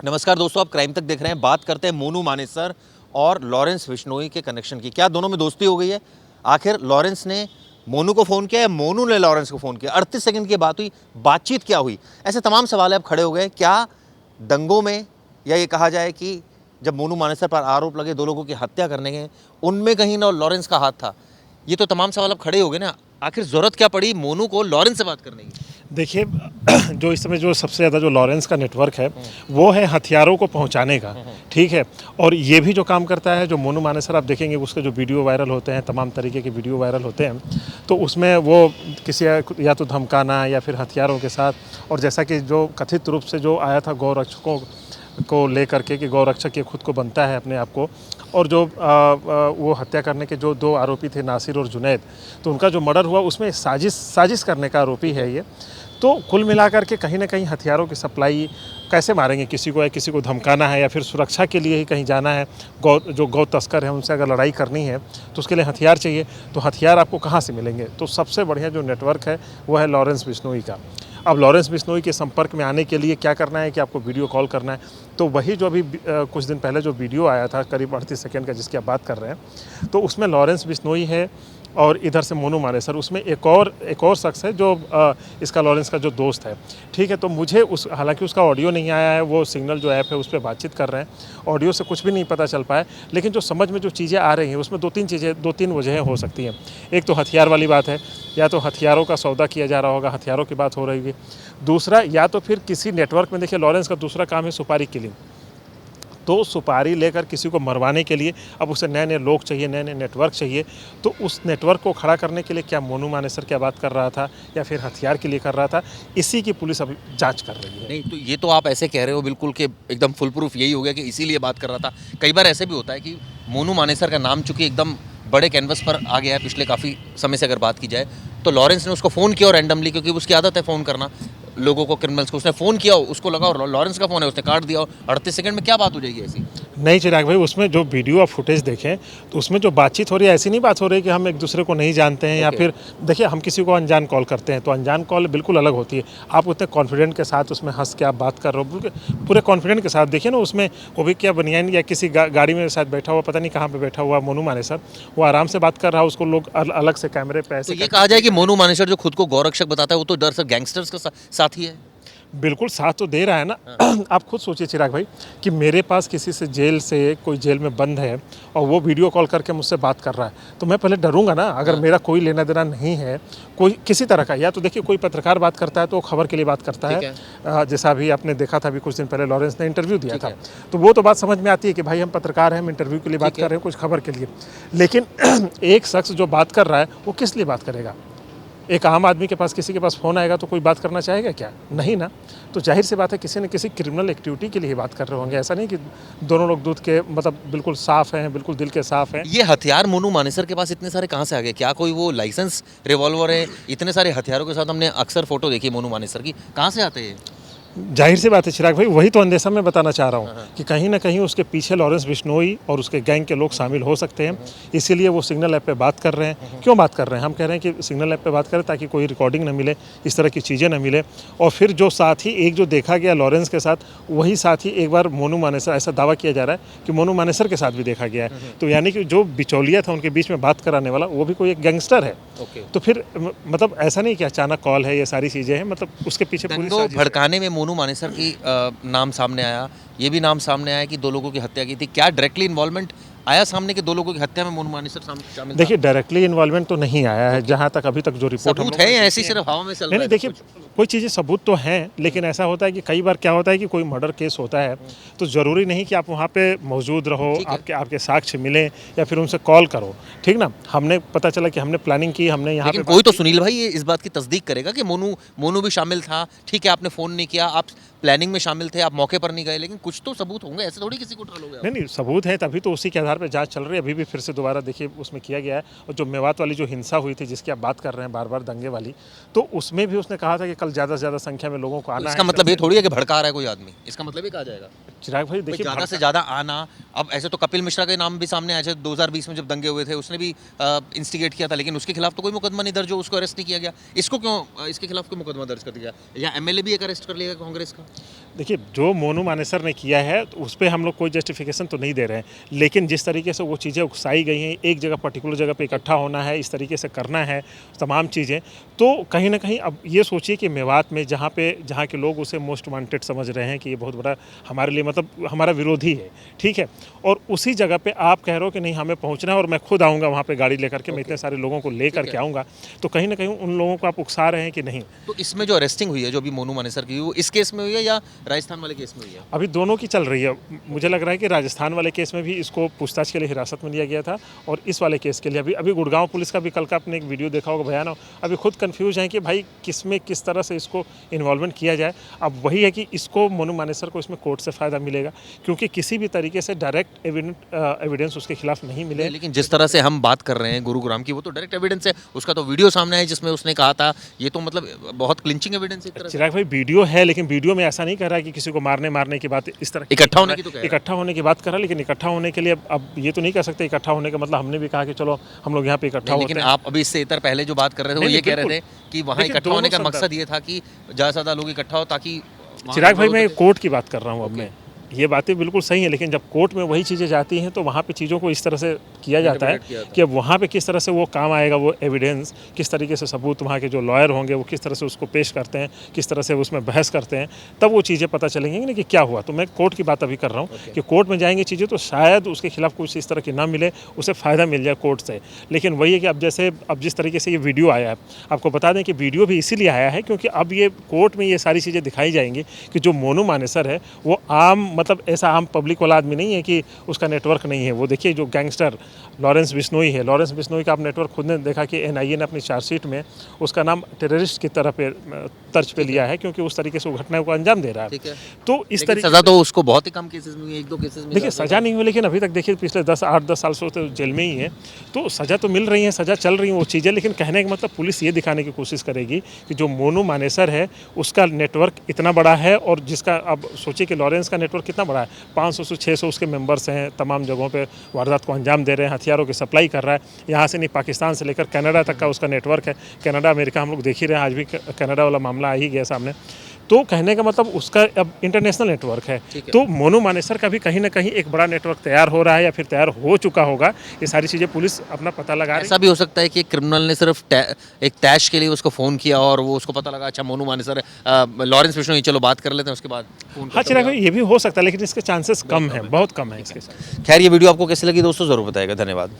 नमस्कार दोस्तों, आप क्राइम तक देख रहे हैं। बात करते हैं मोनू मानेसर और लॉरेंस बिश्नोई के कनेक्शन की। क्या दोनों में दोस्ती हो गई है? आखिर लॉरेंस ने मोनू को फ़ोन किया या मोनू ने लॉरेंस को फ़ोन किया? 38 सेकंड की बात हुई, बातचीत क्या हुई? ऐसे तमाम सवाल अब खड़े हो गए। क्या दंगों में, या ये कहा जाए कि जब मोनू मानेसर पर आरोप लगे 2 लोगों की हत्या करने के, उनमें कहीं ना लॉरेंस का हाथ था? ये तो तमाम सवाल अब खड़े हो गए ना। आखिर ज़रूरत क्या पड़ी मोनू को लॉरेंस से बात करने की? देखिए जो इस समय जो सबसे ज़्यादा जो लॉरेंस का नेटवर्क है वो है हथियारों को पहुंचाने का। ठीक है। और ये भी जो काम करता है, जो मोनू मानेसर आप देखेंगे उसके जो वीडियो वायरल होते हैं, तमाम तरीके के वीडियो वायरल होते हैं, तो उसमें वो किसी या तो धमकाना या फिर हथियारों के साथ, और जैसा कि जो कथित रूप से जो आया था गौरक्षकों को लेकर के कि गौरक्षक ये खुद को बनता है अपने आप को, और जो वो हत्या करने के जो 2 आरोपी थे नासिर और जुनैद, तो उनका जो मर्डर हुआ उसमें साजिश करने का आरोपी है ये। तो कुल मिलाकर के कहीं ना कहीं हथियारों की सप्लाई कैसे मारेंगे किसी को, या किसी को धमकाना है, या फिर सुरक्षा के लिए ही कहीं जाना है, गौ तस्कर हैं उनसे अगर लड़ाई करनी है तो उसके लिए हथियार चाहिए। तो हथियार आपको कहाँ से मिलेंगे? तो सबसे बढ़िया जो नेटवर्क है वो है लॉरेंस बिश्नोई का। अब लॉरेंस बिश्नोई के संपर्क में आने के लिए क्या करना है कि आपको वीडियो कॉल करना है। तो वही जो अभी कुछ दिन पहले जो वीडियो आया था करीब 38 सेकंड का जिसकी आप बात कर रहे हैं, तो उसमें लॉरेंस बिश्नोई है और इधर से मोनू मानेसर, उसमें एक और शख्स है जो इसका लॉरेंस का जो दोस्त है। ठीक है। तो मुझे हालांकि उसका ऑडियो नहीं आया है, वो सिग्नल जो ऐप है उस पर बातचीत कर रहे हैं, ऑडियो से कुछ भी नहीं पता चल पाया, लेकिन जो समझ में जो चीज़ें आ रही हैं उसमें 2-3 वजहें हो सकती हैं। एक तो हथियार वाली बात है, या तो हथियारों का सौदा किया जा रहा होगा, हथियारों की बात हो रही है। दूसरा, या तो फिर किसी नेटवर्क में, देखिए लॉरेंस का दूसरा काम है सुपारी किलिंग, तो सुपारी लेकर किसी को मरवाने के लिए अब उसे नए नए लोग चाहिए, नए नए नेटवर्क चाहिए। तो उस नेटवर्क को खड़ा करने के लिए क्या मोनू मानेसर क्या बात कर रहा था या फिर हथियार के लिए कर रहा था, इसी की पुलिस अभी जांच कर रही है। नहीं, तो ये तो आप ऐसे कह रहे हो बिल्कुल कि एकदम फुल प्रूफ यही हो गया कि इसीलिए बात कर रहा था। कई बार ऐसे भी होता है कि मोनू मानेसर का नाम चूंकि एकदम बड़े कैनवस पर आ गया है पिछले काफ़ी समय से, अगर बात की जाए तो लॉरेंस ने उसको फ़ोन किया और रैंडमली, क्योंकि उसकी आदत है फ़ोन करना लोगों को, क्रिमिनल्स को। उसने फ़ोन किया, उसको लगा और लॉरेंस का फ़ोन है, उसने काट दिया। और 38 सेकंड में क्या बात हो जाएगी ऐसी? नहीं चिराग भाई, उसमें जो वीडियो आप फुटेज देखें तो उसमें जो बातचीत हो रही है, ऐसी नहीं बात हो रही है कि हम एक दूसरे को नहीं जानते हैं, या फिर देखिए हम किसी को अनजान कॉल करते हैं तो अनजान कॉल बिल्कुल अलग होती है। आप उतने कॉन्फिडेंट के साथ उसमें हंस के आप बात कर रहे हो, पूरे कॉन्फिडेंट के साथ। देखिए ना उसमें वो भी क्या बनियान या किसी गाड़ी में साथ बैठा हुआ, पता नहीं कहाँ पर बैठा हुआ मोनू मानेसर, वो आराम से बात कर रहा है, उसको लोग अलग से कैमरे पे तो ऐसे ये कहा जाए कि मोनू मानेसर जो खुद को गौरक्षक बताता है वो तो दरअसल गैंगस्टर्स का साथी है। बिल्कुल साथ तो दे रहा है ना। आप खुद सोचिए चिराग भाई कि मेरे पास किसी से कोई जेल में बंद है और वो वीडियो कॉल करके मुझसे बात कर रहा है, तो मैं पहले डरूंगा ना। अगर मेरा कोई लेना देना नहीं है कोई किसी तरह का, या तो देखिए कोई पत्रकार बात करता है तो वो खबर के लिए बात करता है, जैसा अभी आपने देखा था, अभी कुछ दिन पहले लॉरेंस ने इंटरव्यू दिया था, तो वो तो बात समझ में आती है कि भाई हम पत्रकार हैं, हम इंटरव्यू के लिए बात कर रहे हैं, कुछ खबर के लिए। लेकिन एक शख्स जो बात कर रहा है वो किस लिए बात करेगा? एक आम आदमी के पास किसी के पास फ़ोन आएगा तो कोई बात करना चाहेगा क्या? नहीं ना। तो जाहिर सी बात है किसी न किसी क्रिमिनल एक्टिविटी के लिए बात कर रहे होंगे। ऐसा नहीं कि दोनों लोग दूध के मतलब बिल्कुल साफ़ हैं, बिल्कुल दिल के साफ़ हैं। ये हथियार मोनू मानेसर के पास इतने सारे कहाँ से आ गए? क्या कोई वो लाइसेंस रिवॉल्वर है? इतने सारे हथियारों के साथ हमने अक्सर फोटो देखी मोनू मानेसर की, कहाँ से आते हैं? जाहिर सी बात है चिराग भाई, वही तो अंदेशा मैं बताना चाह रहा हूँ कि कहीं ना कहीं उसके पीछे लॉरेंस बिश्नोई और उसके गैंग के लोग शामिल हो सकते हैं। इसीलिए वो सिग्नल ऐप पे बात कर रहे हैं। क्यों बात कर रहे हैं? हम कह रहे हैं कि सिग्नल ऐप पे बात करें ताकि कोई रिकॉर्डिंग ना मिले, इस तरह की चीज़ें ना मिले। और फिर जो साथी एक जो देखा गया लॉरेंस के साथ, वही साथी एक बार मोनू मानेसर, ऐसा दावा किया जा रहा है कि मोनू मानेसर के साथ भी देखा गया है। तो यानी कि जो बिचौलिया था उनके बीच में बात कराने वाला, वो भी कोई एक गैंगस्टर है। तो फिर मतलब ऐसा नहीं कि अचानक कॉल है, ये सारी चीज़ें हैं, मतलब उसके पीछे पूरी साजिश है। भड़काने में मोनू मानेसर की नाम सामने आया, ये भी नाम सामने आया कि 2 लोगों की हत्या की थी। क्या डायरेक्टली इन्वॉल्वमेंट आया सामने कि 2 लोगों की हत्या में मोनू मानेसर शामिल था? देखिए डायरेक्टली इन्वॉल्वमेंट तो नहीं आया है, जहाँ तक अभी तक जो रिपोर्ट सबूत है या ऐसी सिर्फ हवा में चल रहा है? नहीं देखिए कोई चीज़ें सबूत तो हैं, लेकिन ऐसा होता है कि कई बार क्या होता है कि कोई मर्डर केस होता है तो ज़रूरी नहीं कि आप वहाँ पे मौजूद रहो, आपके साक्ष्य मिले या फिर उनसे कॉल करो। ठीक ना। हमने पता चला कि हमने प्लानिंग की, हमने यहाँ पे कोई तो सुनील भाई ये इस बात की तस्दीक करेगा कि मोनू भी शामिल था। ठीक है, आपने फ़ोन नहीं किया, आप प्लानिंग में शामिल थे, आप मौके पर नहीं गए, लेकिन कुछ तो सबूत होंगे। ऐसे थोड़ी किसी को ट्रोलोगे आप। नहीं सबूत है तभी तो उसी के आधार पे जांच चल रही है, अभी भी फिर से दोबारा देखिए उसमें किया गया है। और जो मेवात वाली जो हिंसा हुई थी जिसकी आप बात कर रहे हैं बार बार दंगे वाली, तो उसमें भी उसने कहा था कि कल ज़्यादा से ज़्यादा संख्या में लोगों को आना इसका है। मतलब ये थोड़ी है कि भड़का रहा है कोई आदमी, इसका मतलब ये कहा जाएगा चिराग भाई देखिए ज़्यादा से ज़्यादा आना। अब ऐसे तो कपिल मिश्रा के नाम भी सामने आए थे 2020 में जब दंगे हुए थे, उसने भी इंस्टिगेट किया था, लेकिन उसके खिलाफ तो कोई मुकदमा नहीं दर्ज हो, उसको अरेस्ट नहीं किया गया। इसको क्यों, इसके खिलाफ क्यों मुकदमा दर्ज कर दिया, या एमएलए भी एक अरेस्ट कर लिया कांग्रेस का? देखिए जो मोनू मानेसर ने किया है तो उस पर हम लोग कोई जस्टिफिकेशन तो नहीं दे रहे हैं, लेकिन जिस तरीके से वो चीज़ें उकसाई गई हैं, एक जगह पर्टिकुलर जगह पे इकट्ठा होना है, इस तरीके से करना है तमाम चीज़ें, तो कहीं ना कहीं अब ये सोचिए कि मेवात में जहाँ के लोग उसे मोस्ट वांटेड समझ रहे हैं कि ये बहुत बड़ा हमारे लिए मतलब हमारा विरोधी है, ठीक है, और उसी जगह पे आप कह रहे हो कि नहीं हमें पहुँचना है और मैं खुद आऊँगा वहाँ पर गाड़ी लेकर के, मैं इतने सारे लोगों को लेकर के आऊँगा, तो कहीं ना कहीं उन लोगों को आप उकसा रहे हैं कि नहीं। तो इसमें जो अरेस्टिंग हुई है, जो अभी मोनू मानेसर की, वो इस केस में हुई है या राजस्थान वाले केस में हुई है? अभी दोनों की चल रही है। मुझे लग रहा है कि राजस्थान वाले केस में भी इसको पूछताछ के लिए हिरासत में लिया गया था, और इस वाले केस के लिए अभी गुड़गांव पुलिस का भी कल का आपने एक वीडियो देखा होगा बयान, अभी खुद कंफ्यूज है कि भाई किस में किस तरह से इसको इन्वॉल्वमेंट किया जाए। अब वही है कि इसको मोनू मानेसर को इसमें कोर्ट से फ़ायदा मिलेगा, क्योंकि किसी भी तरीके से डायरेक्ट एविडेंस उसके खिलाफ नहीं मिले। लेकिन जिस तरह से हम बात कर रहे हैं गुरुग्राम की, वो तो डायरेक्ट एविडेंस है, उसका तो वीडियो सामने है जिसमें उसने कहा था, ये तो मतलब बहुत क्लिंचिंग एविडेंस है एक तरह से। चिराग भाई वीडियो है, लेकिन वीडियो में ऐसा नहीं कह रहा है कि किसी को मारने की बात इस तरह इकट्ठा होने की तो कह रहा है। इकट्ठा होने की बात कर रहा है, लेकिन इकट्ठा होने के लिए अब ये तो नहीं कह सकते इकट्ठा होने का मतलब हमने भी कहा कि चलो हम लोग यहाँ पे इकट्ठा होते हैं। लेकिन आप अभी इससे इतर पहले जो बात कर रहे थे वो नहीं, ये कह रहे बिल्कुल। थे कि वहाँ देखिए, इकट्ठा होने का दोनों मकसद ये था कि ज़्यादा से ज़्यादा लोग इकट्ठा हो, ताकि वहाँ चिराग भाई मैं होते थे। कोर्ट की बात कर रहा हूँ अब मैं, ये बातें बिल्कुल सही हैं, लेकिन जब कोर्ट में वही चीज़ें जाती हैं तो वहाँ पे चीज़ों को इस तरह से किया जाता है कि अब वहाँ पे किस तरह से वो काम आएगा, वो एविडेंस किस तरीके से सबूत वहाँ के जो लॉयर होंगे वो किस तरह से उसको पेश करते हैं, किस तरह से उसमें बहस करते हैं, तब वो चीज़ें पता चलेंगी ना कि क्या हुआ। तो मैं कोर्ट की बात अभी कर रहा हूँ कि कोर्ट में जाएंगी चीज़ें तो शायद उसके खिलाफ कुछ इस तरह की ना मिले, उसे फ़ायदा मिल जाए कोर्ट से। लेकिन वही है कि अब जिस तरीके से ये वीडियो आया है, आपको बता दें कि वीडियो भी इसीलिए आया है क्योंकि अब ये कोर्ट में ये सारी चीज़ें दिखाई जाएंगी कि जो मोनू मानेसर है वो आम मतलब ऐसा आम पब्लिक वाला आदमी नहीं है कि उसका नेटवर्क नहीं है। वो देखिए जो गैंगस्टर लॉरेंस बिश्नोई है, लॉरेंस बिश्नोई का आप नेटवर्क खुद ने देखा कि एनआईए ने अपनी चार्जशीट में उसका नाम टेररिस्ट की तरह पे तर्ज पे लिया है, क्योंकि उस तरीके से वो घटना को अंजाम दे रहा है। तो इस तरीके सजा तो उसको बहुत ही कम केसेस में हुई है, 1-2 केसेस में। देखिए सज़ा नहीं हुई, लेकिन अभी तक देखिए पिछले 8-10 साल से तो जेल में ही है, तो सज़ा तो मिल रही है, सज़ा चल रही है वो चीज़ें। लेकिन कहने का मतलब पुलिस ये दिखाने की कोशिश करेगी कि जो मोनू मानेसर है उसका नेटवर्क इतना बड़ा है, और जिसका अब सोचिए कि लॉरेंस का नेटवर्क कितना बड़ा है, 500 से 600 उसके मेंबर्स हैं, तमाम जगहों पे वारदात को अंजाम दे रहे हैं, हथियारों की सप्लाई कर रहा है, यहाँ से नहीं पाकिस्तान से लेकर कनाडा तक का उसका नेटवर्क है। कनाडा अमेरिका हम लोग देख ही रहे हैं, आज भी कनाडा वाला मामला आ ही गया सामने। तो कहने का मतलब उसका अब इंटरनेशनल नेटवर्क है। तो मोनू मानेसर का भी कहीं ना कहीं एक बड़ा नेटवर्क तैयार हो रहा है या फिर तैयार हो चुका होगा। ये सारी चीज़ें पुलिस अपना पता लगा रही है। ऐसा भी हो सकता है कि क्रिमिनल ने सिर्फ एक तैश के लिए उसको फ़ोन किया और वो उसको पता लगा अच्छा मोनू मानेसर है, लॉरेंस बिश्नोई, चलो बात कर लेते हैं, उसके बाद फ़ोन। हाँ चिराग भाई ये भी हो सकता है, लेकिन इसके चांसेस कम है, बहुत कम है इसके। खैर ये वीडियो आपको कैसी लगी दोस्तों ज़रूर बताएगा। धन्यवाद।